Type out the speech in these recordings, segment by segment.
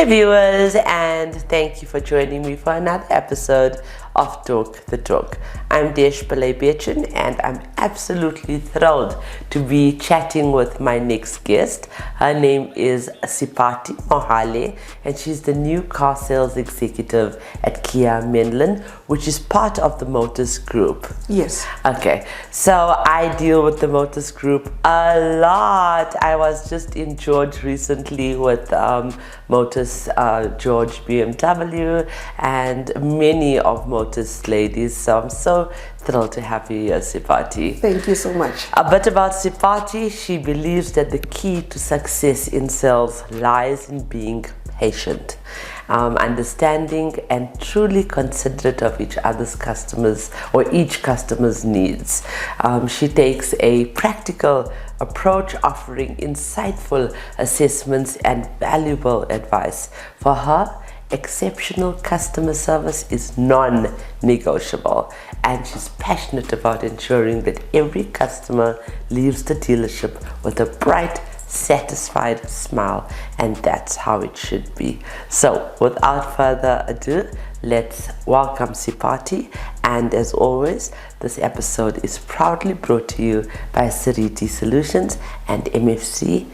Hi viewers, and thank you for joining me for another episode of Talk the Talk. I'm Desh Pillay and I'm absolutely thrilled to be chatting with my next guest. Her name is Seipati Mohale, and she's the new car sales executive at Kia Menlyn, which is part of the Motors Group. Yes. Okay, so I deal with the Motors Group a lot. I was just in George recently with Motors George BMW and many of Motors ladies. So I'm so thrilled to have you here, Seipati. Thank you so much. A bit about Seipati: she believes that the key to success in sales lies in being patient, understanding and truly considerate of each other's customers or each customer's needs. She takes a practical approach, offering insightful assessments and valuable advice. For her, exceptional customer service is non-negotiable, and she's passionate about ensuring that every customer leaves the dealership with a bright, satisfied smile, and that's how it should be. So without further ado, let's welcome Seipati. And as always, this episode is proudly brought to you by Seipati Solutions and MFC,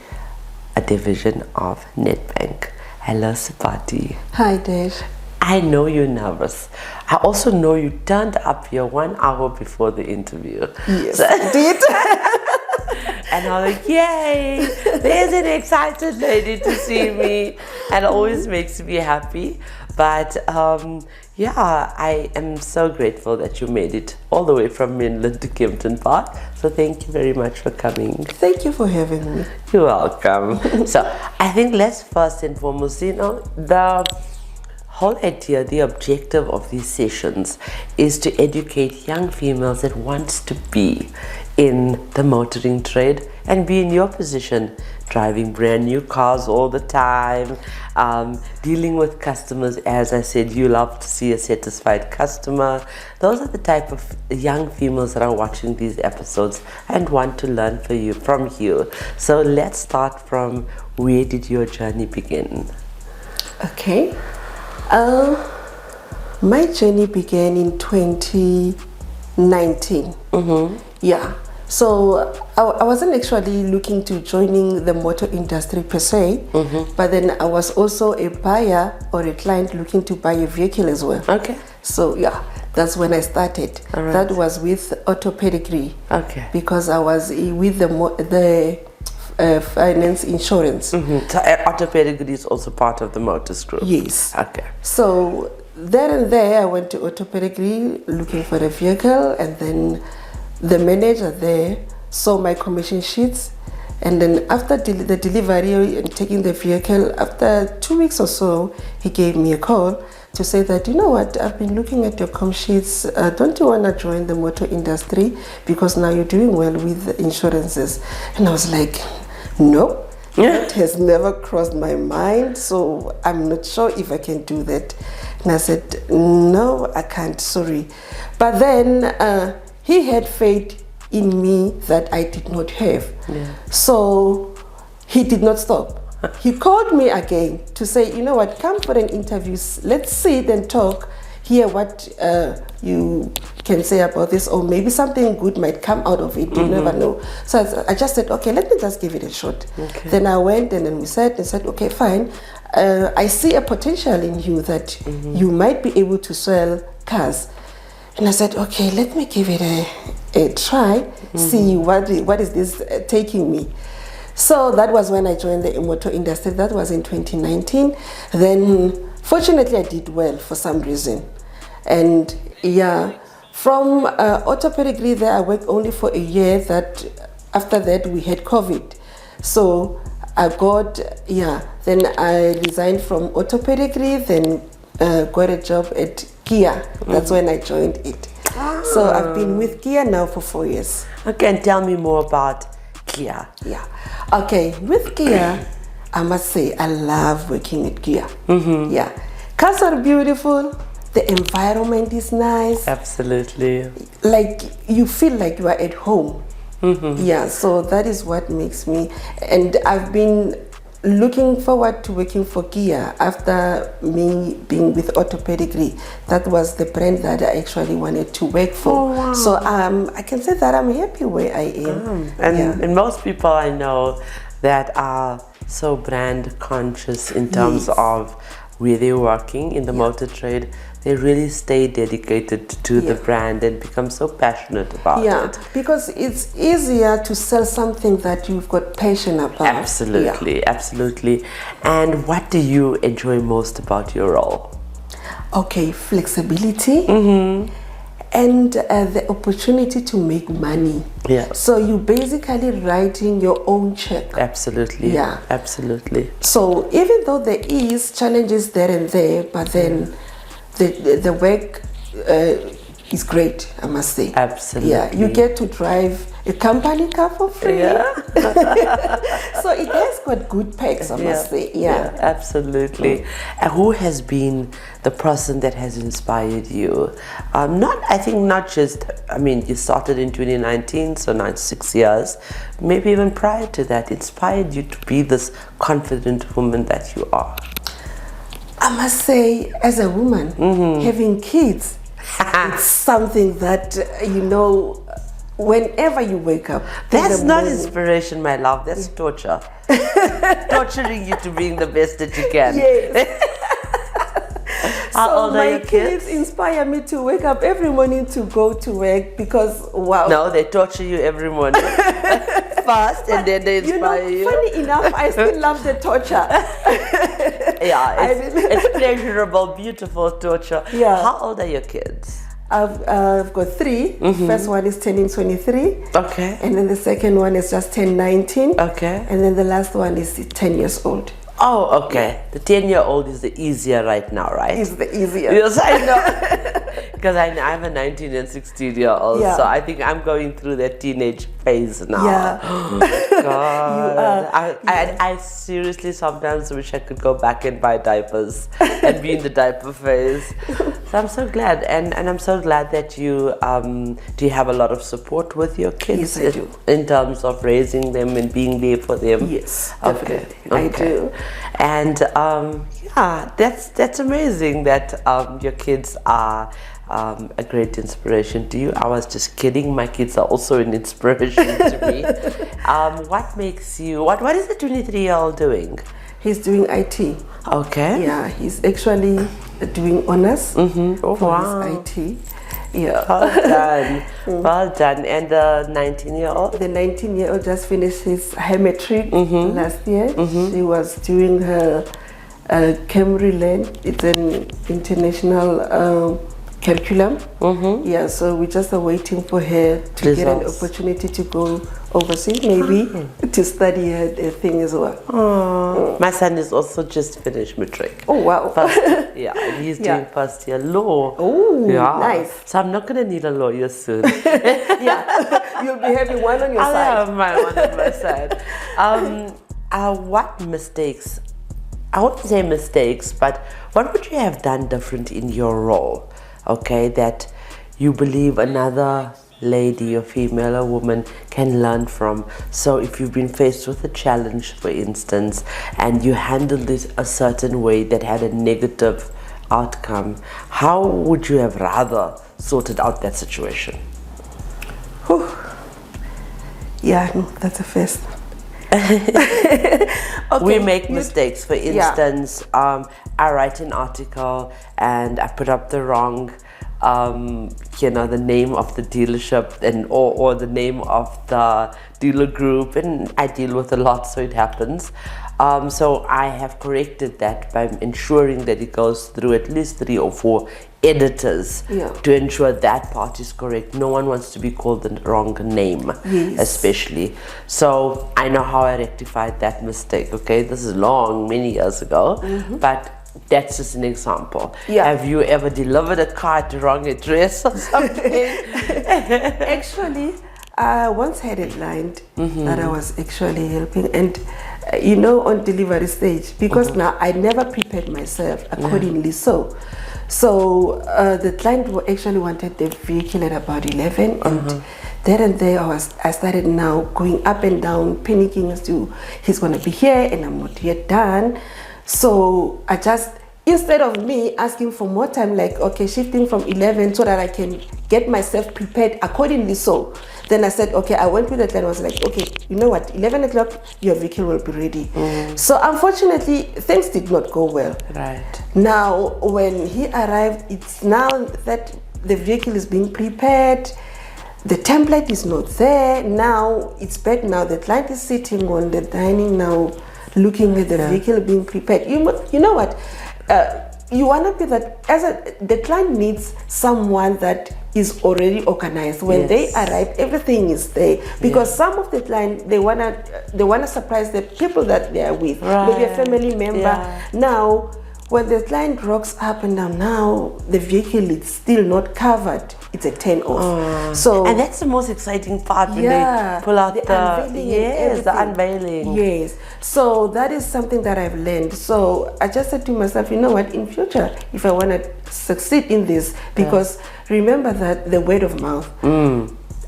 a division of Nedbank. Hello, Seipati. Hi, Desh. I know you're nervous. I also know you turned up here 1 hour before the interview. Yes, I did. And I'm like, yay, there's an excited lady to see me. And it always makes me happy. But yeah, I am so grateful that you made it all the way from Menlyn to Kempton Park. So thank you very much for coming. Thank you for having me. You're welcome. So I think let's first and foremost, the whole idea, the objective of these sessions is to educate young females that wants to be in the motoring trade and be in your position, driving brand new cars all the time, dealing with customers. As I said, you love to see a satisfied customer. Those are the type of young females that are watching these episodes and want to learn from you. So let's start from, where did your journey begin? Okay. My journey began in 2019. Mm-hmm. Yeah. So I wasn't actually looking to joining the motor industry per se, but then I was also a buyer or a client looking to buy a vehicle as well. Okay. So yeah, that's when I started. All right. That was with Auto Pedigree. Okay. Because I was with the finance insurance. So Auto Pedigree is also part of the Motors Group? Yes. Okay. So there I went to Auto Pedigree looking for a vehicle, and then the manager there saw my commission sheets, and then after the delivery and taking the vehicle, after 2 weeks or so, he gave me a call to say that, you know what, I've been looking at your com sheets, don't you want to join the motor industry, because now you're doing well with the insurances? And I was like, no, that has never crossed my mind, so I'm not sure if I can do that. And I said, no, I can't, sorry. But then he had faith in me that I did not have. Yeah. So he did not stop. He called me again to say, you know what, come for an interview. Let's sit and talk, hear what you can say about this, or maybe something good might come out of it. You never know. So I just said, okay, let me just give it a shot. Okay. Then I went and then we said, okay, fine. I see a potential in you that you might be able to sell cars. And I said, okay, let me give it a try, see what is this taking me. So that was when I joined the motor industry. That was in 2019. Then fortunately I did well for some reason. And yeah, from Auto Pedigree there I worked only for a year. That after that we had COVID. So I got, then I resigned from Auto Pedigree, then got a job at Kia. That's when I joined it. So I've been with Kia now for 4 years. Okay, and tell me more about Kia. Yeah. Okay, with Kia, I must say I love working at Kia. Yeah. Cars are beautiful. The environment is nice. Absolutely. Like you feel like you are at home. Yeah, so that is what makes me, and I've been looking forward to working for Kia after me being with Orthopedic. That was the brand that I actually wanted to work for. Oh, wow. So I can say that I'm happy where I am. And most people I know that are so brand conscious in terms of where they're working in the motor trade, they really stay dedicated to the brand and become so passionate about it. Because it's easier to sell something that you've got passion about. Absolutely, absolutely. And what do you enjoy most about your role? Okay, flexibility and the opportunity to make money. Yeah. So you basically writing your own check. Absolutely. Yeah. Absolutely. So even though there is challenges there and there, but then the work is great, I must say. Absolutely. Yeah, you get to drive a company car for free. Yeah. So it has got good perks, I must say. Yeah, absolutely. And who has been the person that has inspired you? Not just, you started in 2019, so now it's 6 years. Maybe even prior to that, inspired you to be this confident woman that you are. I must say, as a woman, having kids, it's something that, whenever you wake up. That's not inspiration, my love. That's torture. Torturing you to being the best that you can. Yes. How old are your kids? Inspire me to wake up every morning to go to work because, wow. No, they torture you every morning. First, and then they inspire you. Funny enough, I still love the torture. It's pleasurable, beautiful torture. Yeah. How old are your kids? I've got 3. First one is turning 23. Okay. And then the second one is just turned 19. Okay. And then the last one is 10 years old. Oh, okay. The 10-year-old is the easier right now, right? Is the easier. Yes, I know. Because I have a 19 and 16-year-old, so I think I'm going through that teenage phase now. Yeah. God. I seriously sometimes wish I could go back and buy diapers and be in the diaper phase. So I'm so glad, and I'm so glad that you do you have a lot of support with your kids? Yes, I do. In terms of raising them and being there for them? Yes, Okay. definitely. I do. And that's amazing that your kids are a great inspiration to you. I was just kidding. My kids are also an inspiration to me. What makes you? What is the 23-year-old doing? He's doing IT. Okay. Yeah, he's actually doing honors for his IT. Yeah. Well done. Well done. And the 19-year-old? The 19-year-old just finished his high matric last year. She was doing her Cameroon. It's an international curriculum. Yeah, so we just are waiting for her to get an opportunity to go overseas, maybe to study her thing as well. My son is also just finished matric. Oh wow! And he's doing first year law. Oh, nice. So I'm not gonna need a lawyer soon. You'll be having one on your I'll side. have one on my side. What mistakes? I wouldn't say mistakes, but what would you have done different in your role? Okay, that you believe another lady or female or woman can learn from. So if you've been faced with a challenge, for instance, and you handled it a certain way that had a negative outcome, how would you have rather sorted out that situation? Whew. Yeah, no, that's a first. Okay, we make mistakes. For instance, I write an article and I put up the wrong the name of the dealership and or the name of the dealer group, and I deal with a lot, so it happens. So I have corrected that by ensuring that it goes through at least 3 or 4 editors to ensure that part is correct. No one wants to be called the wrong name, especially. So I know how I rectified that mistake. Okay, this is many years ago, but that's just an example. Have you ever delivered a car at the wrong address or something? Actually, I once had it lined that I was actually helping, and on delivery stage, because now I never prepared myself accordingly. So So the client actually wanted the vehicle at about 11, and there and there I started now going up and down, panicking as to he's going to be here and I'm not yet done. So I just, instead of me asking for more time, like, okay, shifting from 11 so that I can get myself prepared accordingly. So then I said, okay, I went with the client, I was like, okay, you know what, 11 o'clock, your vehicle will be ready. So unfortunately, things did not go well. Right. Now, when he arrived, it's now that the vehicle is being prepared, the template is not there. Now, it's back now, the client is sitting on the dining now, looking at the vehicle being prepared. You know what? You want to be that, the client needs someone that is already organized. When they arrive, everything is there, because some of the client, they wanna surprise the people that they are with, maybe a family member. Now, when the client rocks up and down, now the vehicle is still not covered. It's a 10 off. So, and that's the most exciting part when they pull out the unveiling. Yes. So that is something that I've learned. So I just said to myself, you know what, in future, if I want to succeed in this, because remember that the word of mouth.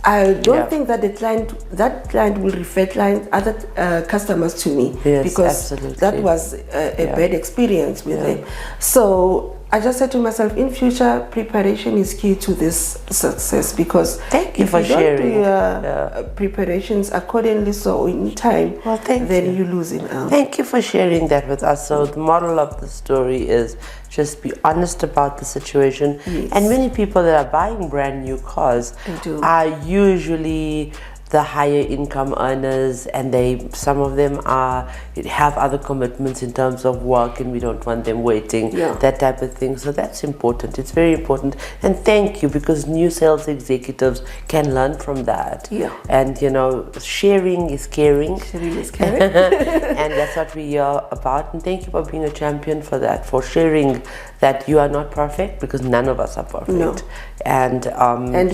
I don't think that that client will refer other customers to me, because that was a bad experience with them. So I just said to myself, in future, preparation is key to this success, because if you don't do your preparations accordingly, so in time, then you lose it out. Thank you for sharing that with us. So the moral of the story is just be honest about the situation. And many people that are buying brand new cars are usually the higher income earners, and some of them have other commitments in terms of work, and we don't want them waiting, that type of thing. So that's important. It's very important. And thank you, because new sales executives can learn from that. And you know, sharing is caring. Sharing is caring. And that's what we are about. And thank you for being a champion for that, for sharing that you are not perfect, because none of us are perfect. And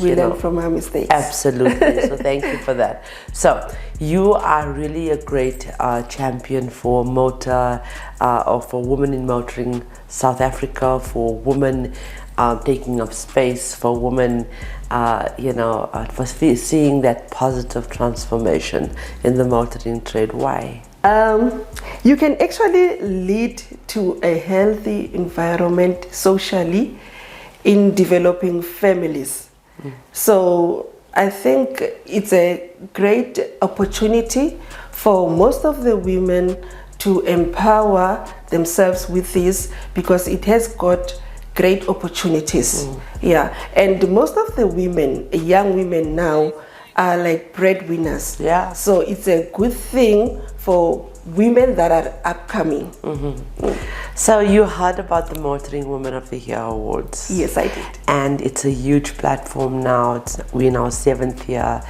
we learn from our mistakes. Absolutely. So thank you for that. So you are really a great champion for motor, or for women in motoring South Africa, for women taking up space, for women, for seeing that positive transformation in the motoring trade. Why? You can actually lead to a healthy environment socially in developing families. So I think it's a great opportunity for most of the women to empower themselves with this, because it has got great opportunities. And most of the women, young women now, are like breadwinners. So it's a good thing for women that are upcoming. So you heard about the Motoring Women of the Year Awards. Yes, I did. And it's a huge platform now. We're in our 7th year,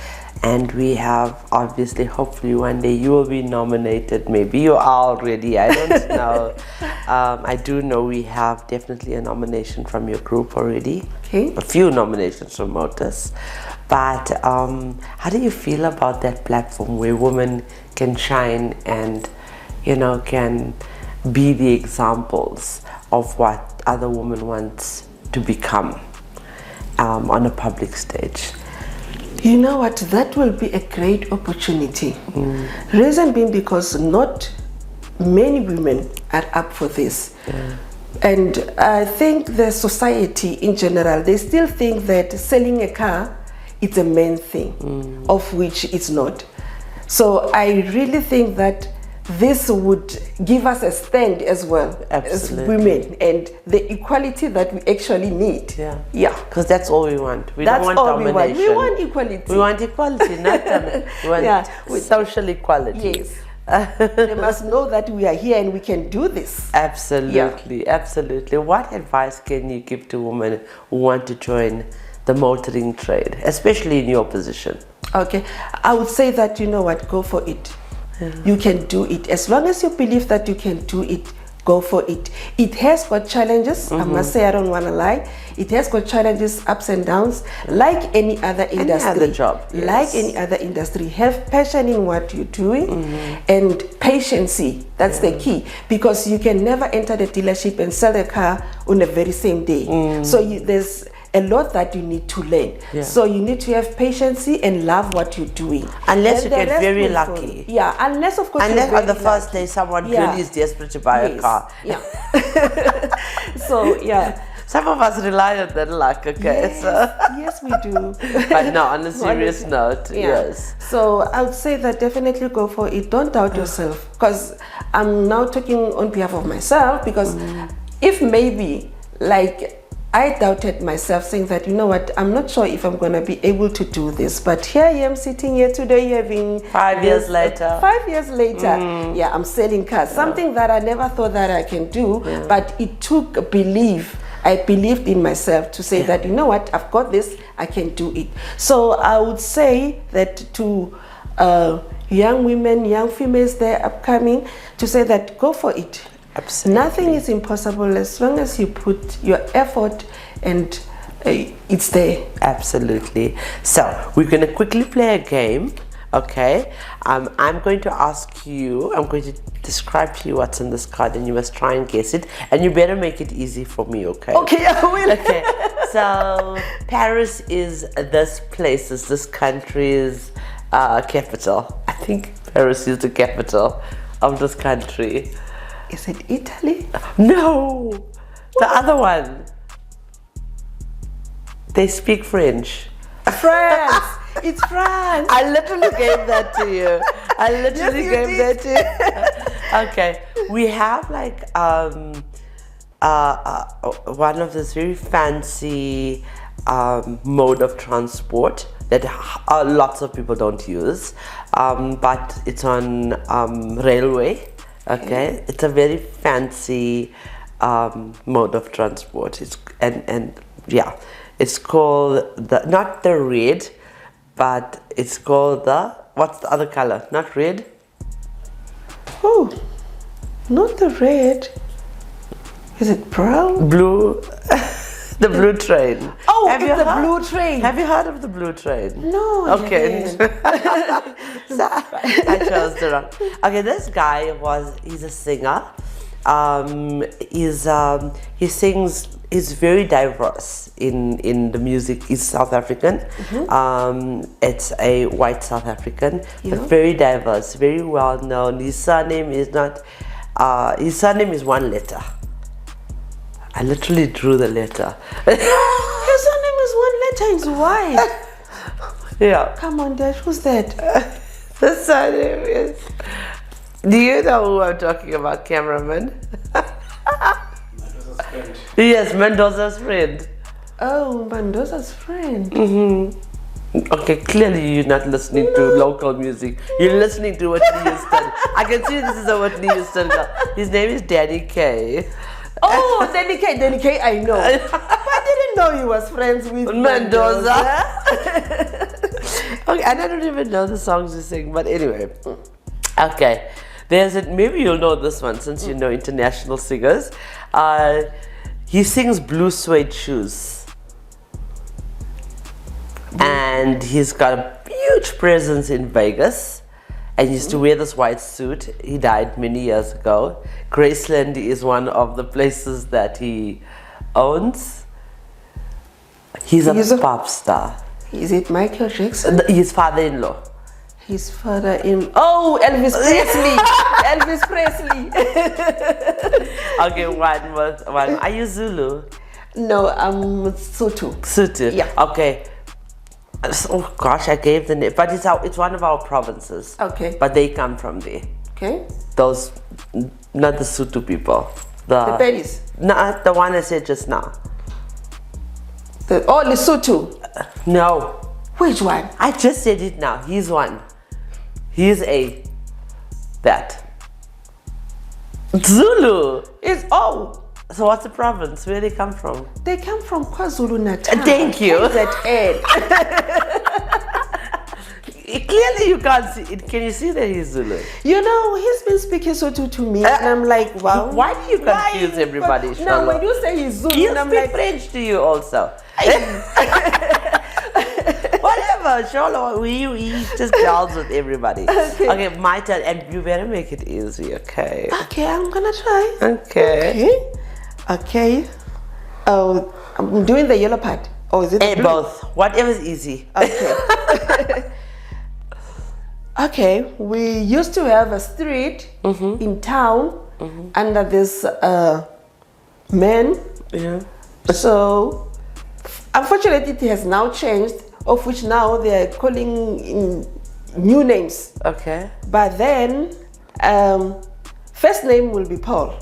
and we have, obviously, hopefully one day you will be nominated. Maybe you are already, I don't know. I do know we have definitely a nomination from your group already. A few nominations from Motors. But how do you feel about that platform where women can shine and, can be the examples of what other women want to become on a public stage? You know what, that will be a great opportunity. Reason being because not many women are up for this. And I think the society in general, they still think that selling a car, it's a main thing, of which it's not. So I really think that this would give us a stand as well as women, and the equality that we actually need. Because that's all we want. We don't want domination. We want equality. We want equality, not domination. We want social equality. They must know that we are here and we can do this. Absolutely, absolutely. What advice can you give to women who want to join the motoring trade, especially in your position? Okay, I would say that, you know what, go for it. You can do it. As long as you believe that you can do it, go for it. It has got challenges. I must say, I don't want to lie. It has got challenges, ups and downs, like any other industry. Any other job, yes. Like any other industry. Have passion in what you're doing and patience. That's the key, because you can never enter the dealership and sell a car on the very same day. So there's a lot that you need to learn. So you need to have patience and love what you're doing. Unless you get very lucky. Yeah, unless of course unless on the first day someone really is desperate to buy a car. Yeah. So yeah. Some of us rely on that luck, okay? Yes, we do. But no, on a serious note, yes. So I would say that definitely go for it. Don't doubt yourself, because I'm now talking on behalf of myself, because if maybe like I doubted myself, saying that, you know what, I'm not sure if I'm going to be able to do this. But here I am sitting here today having 5 years later. 5 years later, yeah, I'm selling cars. Something that I never thought that I can do, but it took belief. I believed in myself to say that, you know what, I've got this, I can do it. So I would say that to young women, young females there upcoming, to say that go for it. Absolutely. Nothing is impossible as long as you put your effort and it's there. Absolutely. So we're going to quickly play a game. Okay, I'm going to ask you, I'm going to describe to you what's in this card, and you must try and guess it, and you better make it easy for me, okay? Okay, I will. Okay, so Paris is this country's capital. I think Paris is the capital of this country. Is it Italy? No, the other one. They speak French. France. It's France. I literally gave that to you. I literally gave that to you. Okay, we have like one of this very fancy mode of transport that lots of people don't use, but it's on railway. Okay, it's a very fancy mode of transport. It's it's called not the red, but it's called what's the other color? Not red? Oh, not the red. Is it brown? Blue. The blue train. Oh, it's the blue train. Have you heard of the blue train? No. Okay. So, I chose the wrong. Okay, this guy he's a singer. He sings. He's very diverse in the music. He's South African. It's a white South African, but very diverse, very well known. His surname is not. His surname is one letter. I literally drew the letter. His surname is one letter. It's white. Yeah. Come on, Dash. Who's that? The surname is. Do you know who I'm talking about, cameraman? Mendoza's friend. Yes, Mendoza's friend. Oh, Mendoza's friend. Okay, clearly you're not listening to local music. You're listening to Whitney Houston. I can see this is a Whitney Houston girl. His name is Danny Kaye. Oh, Danny Kaye, I know. But I didn't know he was friends with Mendoza. Okay, and I don't even know the songs you sing, but anyway. Okay, maybe you'll know this one since you know international singers. He sings Blue Suede Shoes. And he's got a huge presence in Vegas. And he used to wear this white suit. He died many years ago. Graceland is one of the places that he owns. He's a pop star. Is it Michael Jackson? His father-in-law. His father-in-law. Oh, Elvis Presley. Elvis Presley. Okay, one. Are you Zulu? No, I'm Sotho. Sotho. Yeah. Okay. Oh gosh, I gave the name, but it's one of our provinces. Okay. But they come from there. Okay. Those, not the Sotho people. The Pedis. Not the one I said just now. Lesotho. No. Which one? I just said it now. He's one. He's that. Zulu. So what's the province? Where they come from? They come from KwaZulu-Natal. Thank you. Clearly you can't see it. Can you see that he's Zulu? You know, he's been speaking Sotho to me, and I'm like, wow. Why do you confuse everybody, But now, when you say he's Zulu, he'll I'm speak like, French to you also. Whatever, Sholo, he just gels with everybody. Okay, my turn, and you better make it easy, okay? Okay, I'm gonna try. Okay. Okay. Oh, I'm doing the yellow part. Oh, is it the blue? Both. Whatever's easy. Okay. Okay, we used to have a street in town under this man. Yeah. So, unfortunately, it has now changed, of which now they are calling in new names. Okay. But then, first name will be Paul.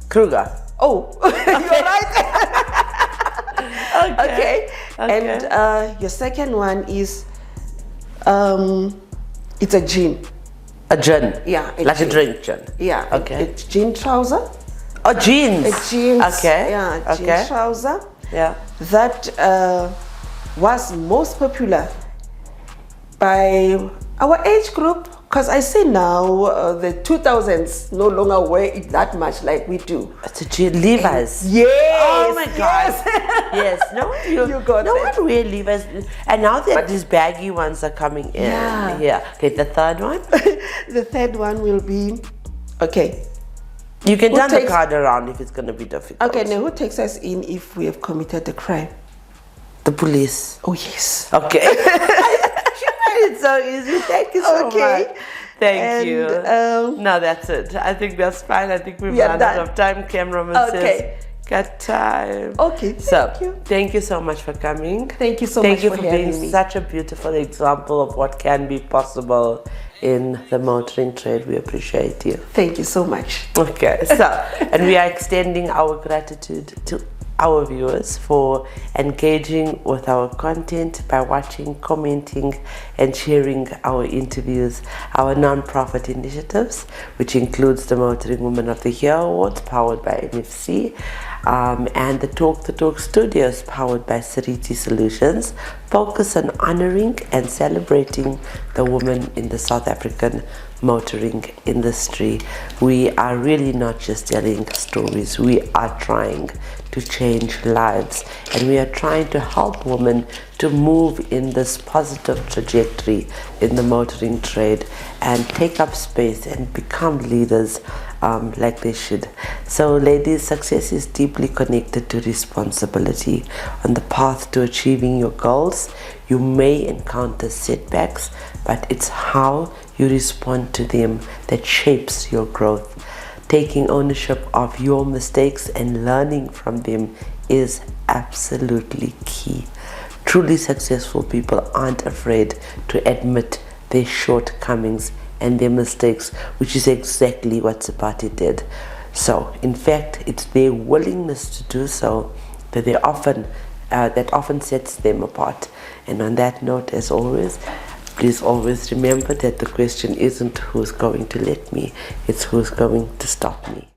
Kruger. Oh, you're right. Okay. And your second one is, it's a jean. A gin. Yeah. Like jean. a drink gin. Yeah. Okay. It's jean trouser. Oh, jeans. A jeans. Okay. Yeah, jean trouser. Yeah. That was most popular by our age group, because I see now the 2000s no longer wear it that much like we do. It's a jean. Levi's. Yes. Oh my God. Yes. No one wear Levi's. And now these baggy ones are coming in. Yeah. Okay, the third one? The third one will be, okay. You can turn the card around if it's going to be difficult. Okay, now who takes us in if we have committed a crime? The police. Oh, yes. Okay. She made it so easy. Thank you so much. Thank you. No, that's it. I think that's fine. I think we've run out of time. Cameraman says, got time. Okay, thank you. Thank you so much for coming. Thank you so much for having me. Thank you for being such a beautiful example of what can be possible in the motoring trade. We appreciate you. Thank you so much. Okay, so, and we are extending our gratitude to our viewers for engaging with our content by watching, commenting, and sharing our interviews, our non-profit initiatives, which includes the Motoring Woman of the Year Awards powered by MFC, and the Talk the Talk Studios powered by Sariti Solutions, focus on honoring and celebrating the women in the South African motoring industry. We are really not just telling stories, we are trying to change lives, and we are trying to help women to move in this positive trajectory in the motoring trade and take up space and become leaders like they should. So ladies, success is deeply connected to responsibility. On the path to achieving your goals, you may encounter setbacks, but it's how you respond to them that shapes your growth. Taking ownership of your mistakes and learning from them is absolutely key. Truly successful people aren't afraid to admit their shortcomings and their mistakes, which is exactly what Seipati did. So, in fact, it's their willingness to do so that often sets them apart. And on that note, as always, please always remember that the question isn't who's going to let me, it's who's going to stop me.